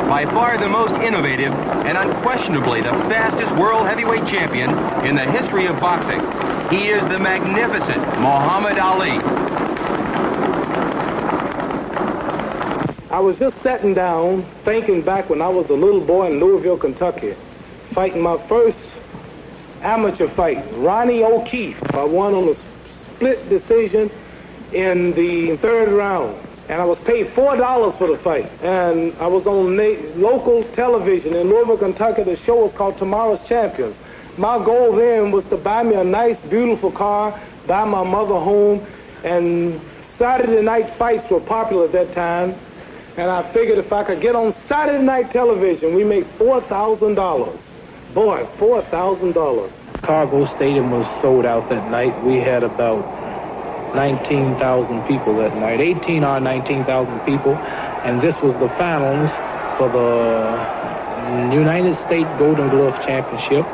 by far the most innovative and unquestionably the fastest world heavyweight champion in the history of boxing. He is the magnificent Muhammad Ali. I was just sitting down thinking back when I was a little boy in Louisville, Kentucky, fighting my first amateur fight, Ronnie O'Keefe. I won on a split decision in the third round. And I was paid $4 for the fight. And I was on local television in Louisville, Kentucky. The show was called Tomorrow's Champions. My goal then was to buy me a nice, beautiful car, buy my mother home, and Saturday night fights were popular at that time. And I figured if I could get on Saturday night television, we make $4,000. Boy, $4,000. Cargo Stadium was sold out that night. We had about 19,000 people that night, 18 or 19,000 people. And this was the finals for the United States Golden Glove Championship.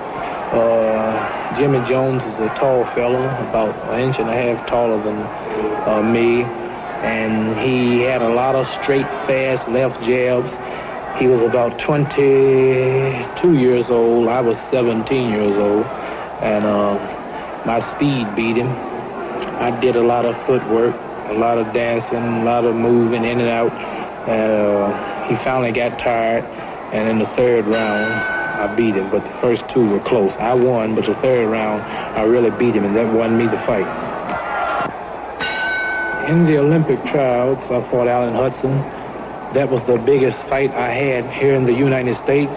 Jimmy Jones is a tall fellow, about an inch and a half taller than me. And he had a lot of straight, fast left jabs. He was about 22 years old. I was 17 years old. And my speed beat him. I did a lot of footwork, a lot of dancing, a lot of moving in and out. He finally got tired. And in the third round, I beat him. But the first two were close. I won, but the third round, I really beat him. And that won me the fight. In the Olympic tryouts, I fought Allen Hudson. That was the biggest fight I had here in the United States.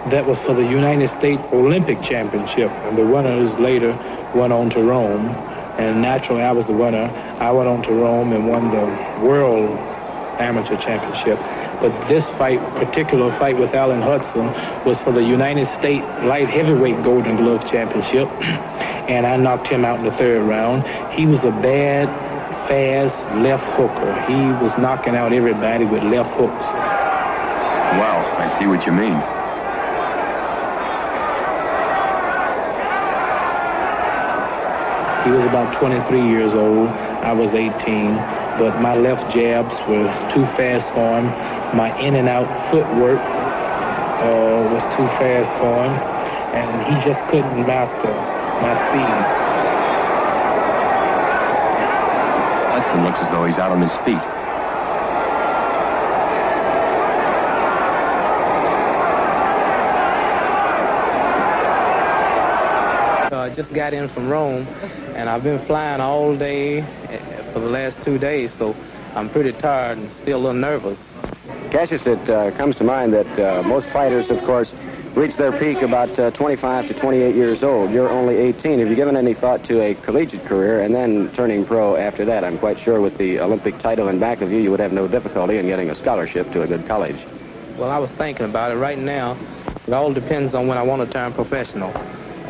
That was for the United States Olympic Championship. And the winners later went on to Rome. And naturally, I was the winner. I went on to Rome and won the World Amateur Championship. But this fight, particular fight with Allen Hudson, was for the United States Light Heavyweight Golden Glove Championship. And I knocked him out in the third round. He was a bad, fast left hooker. He was knocking out everybody with left hooks. Wow, I see what you mean. He was about 23 years old. I was 18, but my left jabs were too fast for him. My in and out footwork was too fast for him, and he just couldn't master my speed. Hudson looks as though he's out on his feet. I just got in from Rome, and I've been flying all day for the last 2 days, so I'm pretty tired and still a little nervous. Cassius, it comes to mind that most fighters, of course, reach their peak about 25 to 28 years old. You're only 18. Have you given any thought to a collegiate career and then turning pro after that? I'm quite sure with the Olympic title in back of you, you would have no difficulty in getting a scholarship to a good college. Well, I was thinking about it. Right now, it all depends on when I want to turn professional.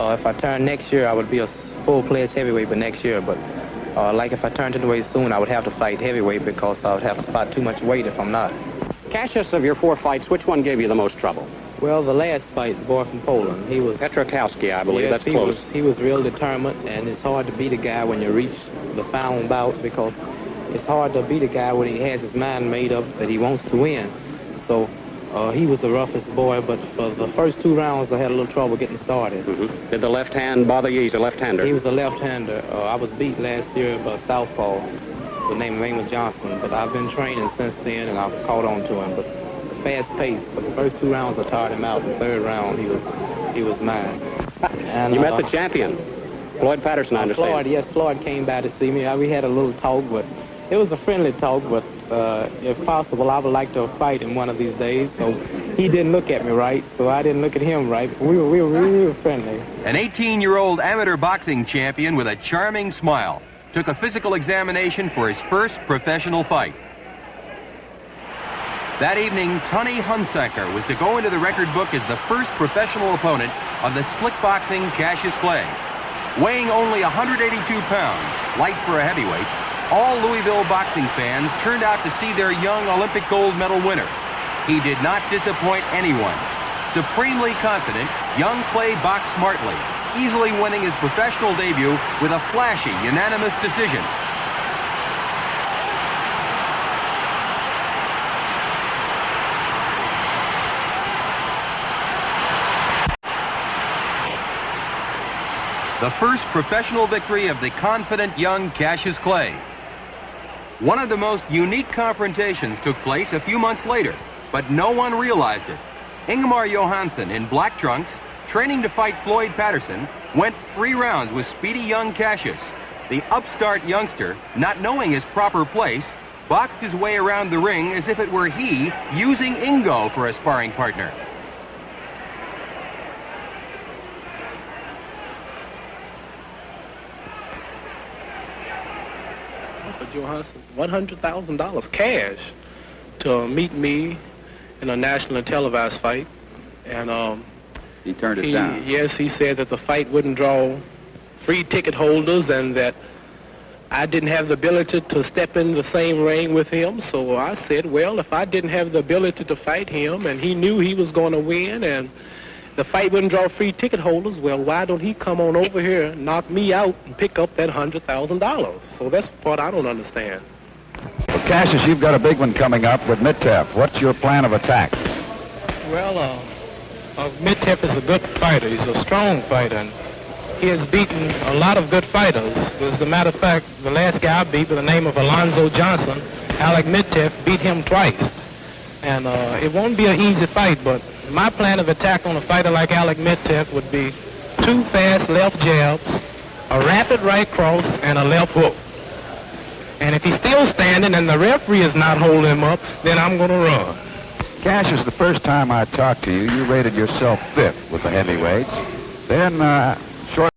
If I turn next year, I would be a full-fledged heavyweight, but next year. But like if I turned into weight soon, I would have to fight heavyweight because I would have to spot too much weight if I'm not. Cassius, of your 4 fights, which one gave you the most trouble? Well, the last fight, the boy from Poland, he was... Petrakowski, I believe. Yes, that's close. He was real determined, and it's hard to beat a guy when you reach the final bout because it's hard to beat a guy when he has his mind made up that he wants to win. So he was the roughest boy, but for the first 2 rounds, I had a little trouble getting started. Mm-hmm. Did the left hand bother you? He's a left-hander. He was a left-hander. I was beat last year by a southpaw, the name of Raymond Johnson, but I've been training since then, and I've caught on to him. But fast pace. For the first 2 rounds, I tired him out. The third round, he was mine. And, you met the champion, Floyd Patterson, I understand. Floyd, yes, Floyd came by to see me. We had a little talk, but it was a friendly talk. But if possible, I would like to fight him one of these days. So he didn't look at me right, so I didn't look at him right. We were friendly. An 18-year-old amateur boxing champion with a charming smile took a physical examination for his first professional fight. That evening, Tony Hunsaker was to go into the record book as the first professional opponent of the slick boxing Cassius Clay. Weighing only 182 pounds, light for a heavyweight, all Louisville boxing fans turned out to see their young Olympic gold medal winner. He did not disappoint anyone. Supremely confident, young Clay boxed smartly, easily winning his professional debut with a flashy, unanimous decision. the first professional victory of the confident young Cassius Clay. One of the most unique confrontations took place a few months later, but no one realized it. Ingemar Johansson in black trunks, training to fight Floyd Patterson, went 3 rounds with speedy young Cassius. The upstart youngster, not knowing his proper place, boxed his way around the ring as if it were he using Ingo for a sparring partner. Johansson, $100,000 cash to meet me in a nationally televised fight, and he turned it down. Yes, he said that the fight wouldn't draw free ticket holders and that I didn't have the ability to step in the same ring with him. So I said, well, if I didn't have the ability to fight him and he knew he was going to win and the fight wouldn't draw free ticket holders, well, why don't he come on over here, knock me out, and pick up that $100,000? So that's the part I don't understand. Well, Cassius, you've got a big one coming up with Mittef. What's your plan of attack? Well, Mittef is a good fighter. He's a strong fighter, and he has beaten a lot of good fighters. As a matter of fact, the last guy I beat by the name of Alonzo Johnson, Alec Mittef, beat him twice. And it won't be an easy fight, but my plan of attack on a fighter like Alec Mittef would be 2 fast left jabs, a rapid right cross, and a left hook. And if he's still standing and the referee is not holding him up, then I'm going to run. Cassius, the first time I talked to you, you rated yourself 5th with the heavyweights. Then